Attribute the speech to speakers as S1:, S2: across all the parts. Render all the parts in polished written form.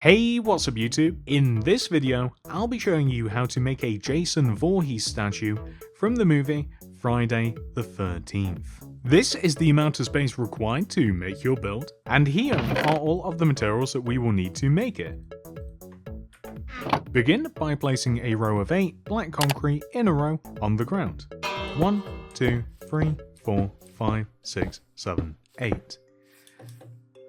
S1: Hey, what's up YouTube? In this video, I'll be showing you how to make a Jason Voorhees statue from the movie Friday the 13th. This is the amount of space required to make your build, and here are all of the materials that we will need to make it. Begin by placing a row of 8 black concrete in a row on the ground. 1, 2, 3, 4, 5, 6, 7, 8.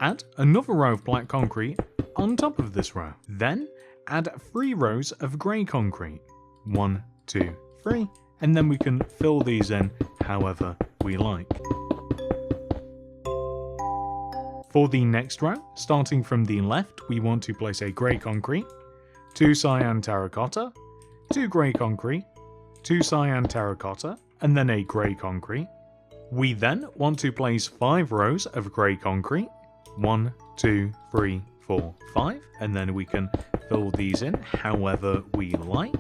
S1: Add another row of black concrete on top of this row. Then add 3 rows of grey concrete. 1, 2, 3, and then we can fill these in however we like. For the next row, starting from the left, we want to place a grey concrete, 2 cyan terracotta, 2 grey concrete, 2 cyan terracotta, and then a grey concrete. We then want to place 5 rows of grey concrete, 1, 2, 3, 4, 5, and then we can fill these in however we like.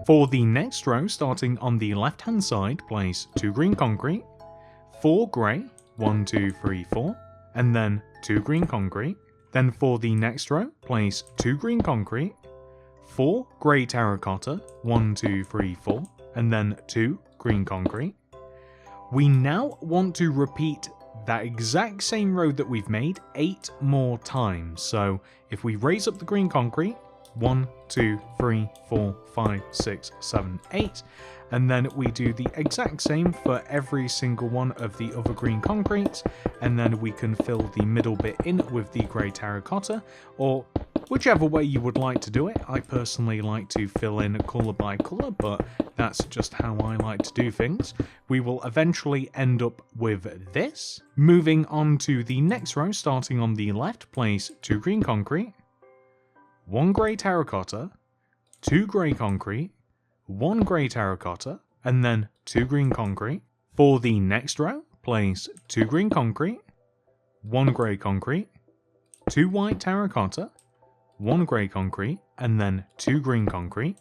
S1: For the next row, starting on the left hand side, place 2 green concrete, 4 grey, 1, 2, 3, 4, and then 2 green concrete. Then for the next row, place 2 green concrete, 4 grey terracotta, 1, 2, 3, 4, and then 2 green concrete. We now want to repeat that exact same row that we've made 8 more times. So if we raise up the green concrete, 1, 2, 3, 4, 5, 6, 7, 8, and then we do the exact same for every single one of the other green concretes, and then we can fill the middle bit in with the grey terracotta, or whichever way you would like to do it. I personally like to fill in colour by colour, but that's just how I like to do things. We will eventually end up with this. Moving on to the next row, starting on the left, place 2 green concrete, 1 grey terracotta, 2 grey concrete, 1 grey terracotta, and then 2 green concrete. For the next row, place 2 green concrete, 1 grey concrete, 2 white terracotta, 1 grey concrete, and then 2 green concrete.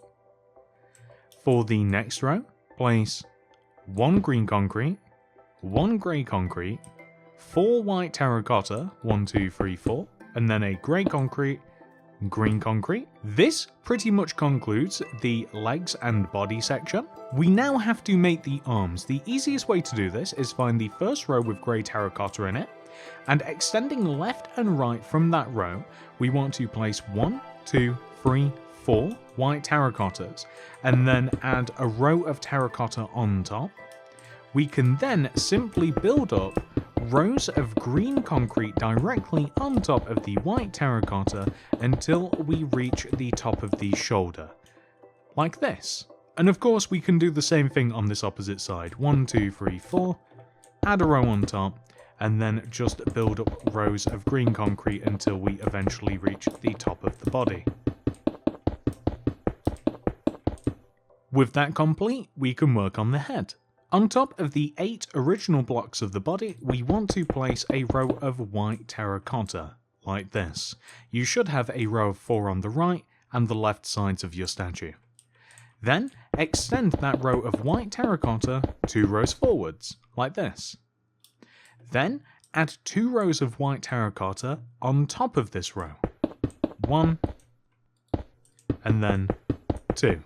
S1: For the next row, place 1 green concrete, 1 grey concrete, 4 white terracotta, 1, 2, 3, 4, and then a grey concrete, green concrete. This pretty much concludes the legs and body section. We now have to make the arms. The easiest way to do this is find the first row with grey terracotta in it, and extending left and right from that row, we want to place 1, 2, 3, 4 white terracottas, and then add a row of terracotta on top. We can then simply build up rows of green concrete directly on top of the white terracotta until we reach the top of the shoulder, like this. And of course we can do the same thing on this opposite side. 1, 2, 3, 4, add a row on top, and then just build up rows of green concrete until we eventually reach the top of the body. With that complete, we can work on the head. On top of the 8 original blocks of the body, we want to place a row of white terracotta, like this. You should have a row of 4 on the right and the left sides of your statue. Then, extend that row of white terracotta 2 rows forwards, like this. Then, add 2 rows of white terracotta on top of this row. 1, and then 2.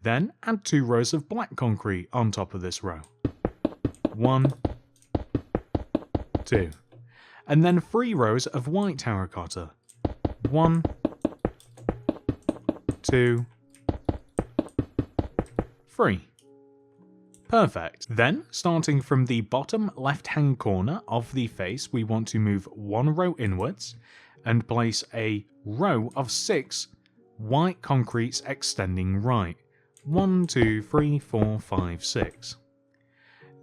S1: Then add 2 rows of black concrete on top of this row. 1, 2. And then 3 rows of white terracotta. 1, 2, 3. Perfect. Then, starting from the bottom left-hand corner of the face, we want to move 1 row inwards and place a row of 6 white concretes extending right. 1, 2, 3, 4, 5, 6.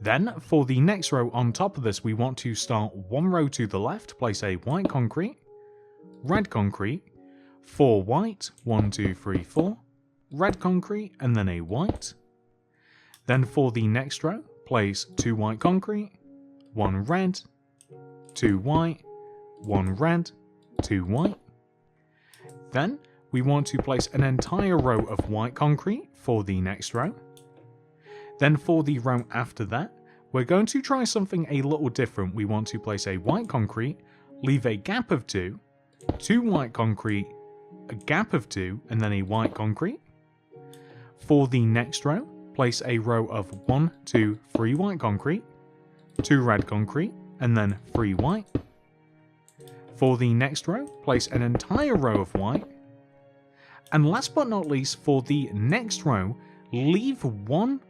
S1: Then, for the next row on top of this, we want to start 1 row to the left, place a white concrete, red concrete, 4 white, 1, 2, 3, 4, red concrete, and then a white. Then for the next row, place 2 white concrete, 1 red, 2 white, 1 red, 2 white. Then, we want to place an entire row of white concrete for the next row. Then for the row after that, we're going to try something a little different. We want to place a white concrete, leave a gap of 2, 2 white concrete, a gap of 2, and then a white concrete. For the next row, place a row of 1, 2, 3 white concrete, 2 red concrete, and then 3 white. For the next row, place an entire row of white. And last but not least, for the next row, leave 1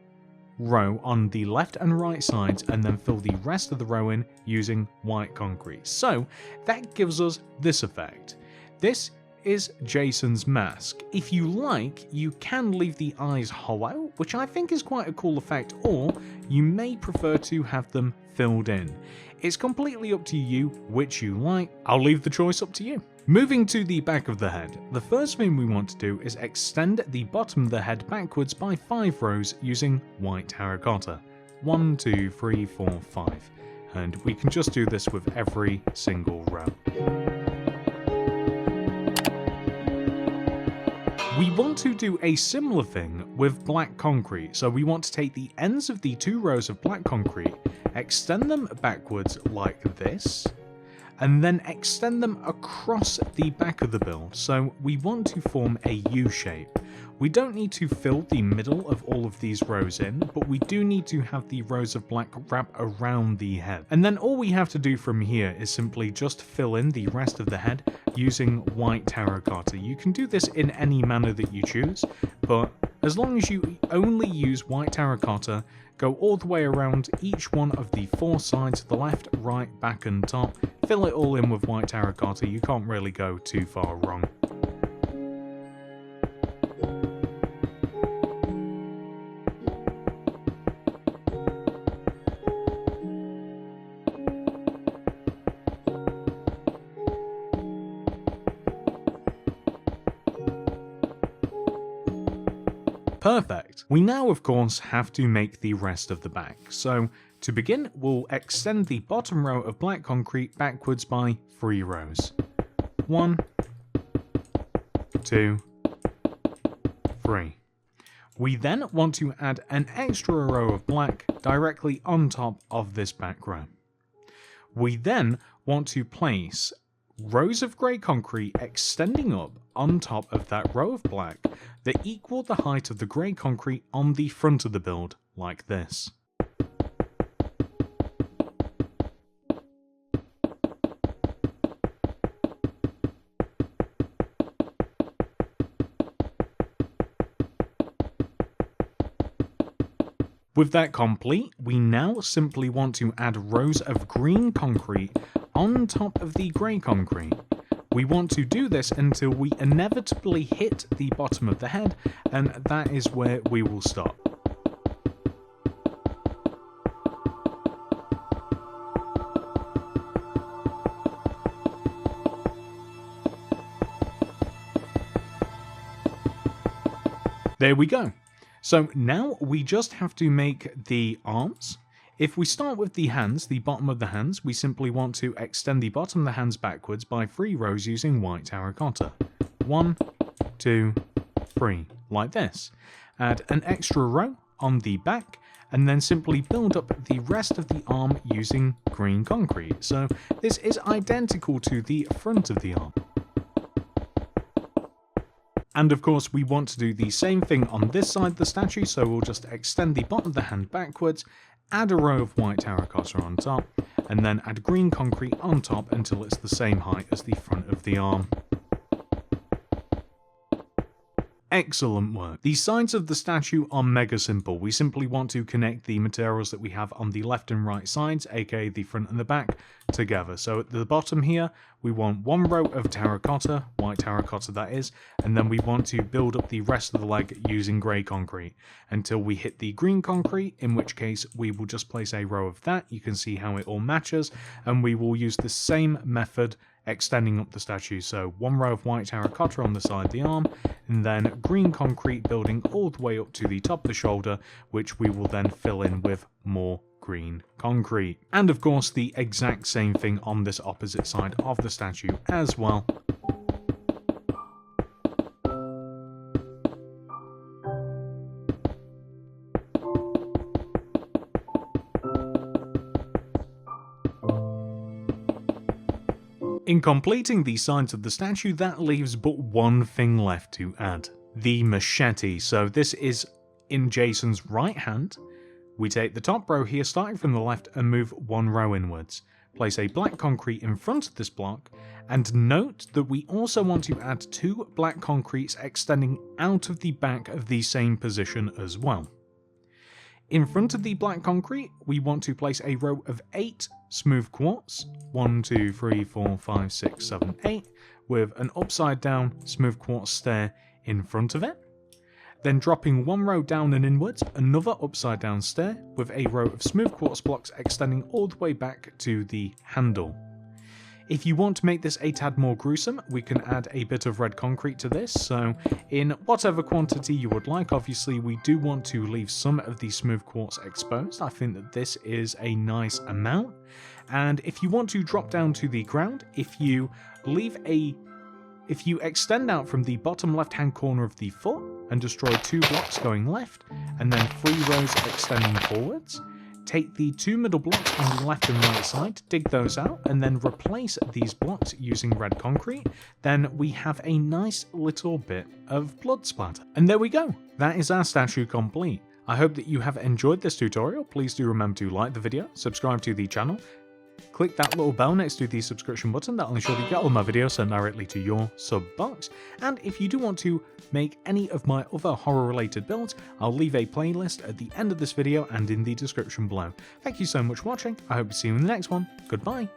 S1: row on the left and right sides and then fill the rest of the row in using white concrete. So that gives us this effect. This is Jason's mask. If you like, you can leave the eyes hollow, which I think is quite a cool effect, or you may prefer to have them filled in. It's completely up to you which you like. I'll leave the choice up to you. Moving to the back of the head, the first thing we want to do is extend the bottom of the head backwards by 5 rows using white terracotta. 1, 2, 3, 4, 5. And we can just do this with every single row. We want to do a similar thing with black concrete, so we want to take the ends of the 2 rows of black concrete, extend them backwards like this, and then extend them across the back of the build. So we want to form a U shape. We don't need to fill the middle of all of these rows in, but we do need to have the rows of black wrap around the head. And then all we have to do from here is simply just fill in the rest of the head using white terracotta. You can do this in any manner that you choose, but as long as you only use white terracotta, go all the way around each one of the 4 sides, the left, right, back and top, fill it all in with white terracotta, you can't really go too far wrong. Perfect. We now of course have to make the rest of the back. So to begin, we'll extend the bottom row of black concrete backwards by 3 rows. 1, 2, 3. We then want to add an extra row of black directly on top of this back row. We then want to place rows of grey concrete extending up on top of that row of black that equal the height of the grey concrete on the front of the build, like this. With that complete, we now simply want to add rows of green concrete on top of the grey concrete. We want to do this until we inevitably hit the bottom of the head, and that is where we will stop. There we go. So now we just have to make the arms. If we start with the hands, the bottom of the hands, we simply want to extend the bottom of the hands backwards by 3 rows using white terracotta. 1, 2, 3, like this. Add an extra row on the back, and then simply build up the rest of the arm using green concrete. So this is identical to the front of the arm. And of course we want to do the same thing on this side of the statue, so we'll just extend the bottom of the hand backwards, add a row of white terracotta on top, and then add green concrete on top until it's the same height as the front of the arm. Excellent work. The sides of the statue are mega simple. We simply want to connect the materials that we have on the left and right sides, aka the front and the back, together. So at the bottom here, we want 1 row of terracotta, white terracotta that is, and then we want to build up the rest of the leg using grey concrete until we hit the green concrete, in which case we will just place a row of that. You can see how it all matches, and we will use the same method extending up the statue. So 1 row of white terracotta on the side of the arm, and then green concrete building all the way up to the top of the shoulder, which we will then fill in with more green concrete. And of course the exact same thing on this opposite side of the statue as well. In completing the sides of the statue, that leaves but one thing left to add. The machete. So this is in Jason's right hand. We take the top row here starting from the left and move one row inwards. Place a black concrete in front of this block, and note that we also want to add 2 black concretes extending out of the back of the same position as well. In front of the black concrete, we want to place a row of 8 smooth quartz, 1, 2, 3, 4, 5, 6, 7, 8, with an upside down smooth quartz stair in front of it. Then dropping one row down and inwards, another upside down stair with a row of smooth quartz blocks extending all the way back to the handle. If you want to make this a tad more gruesome, we can add a bit of red concrete to this, so in whatever quantity you would like. Obviously we do want to leave some of the smooth quartz exposed. I think that this is a nice amount, and if you want to drop down to the ground, if you extend out from the bottom left hand corner of the foot and destroy 2 blocks going left, and then 3 rows extending forwards, take the 2 middle blocks on the left and right side, dig those out, and then replace these blocks using red concrete, then we have a nice little bit of blood splatter. And there we go, that is our statue complete. I hope that you have enjoyed this tutorial. Please do remember to like the video, subscribe to the channel, click that little bell next to the subscription button. That'll ensure that you get all my videos sent directly to your sub box. And if you do want to make any of my other horror related builds, I'll leave a playlist at the end of this video and in the description below. Thank you so much for watching. I hope to see you in the next one. Goodbye.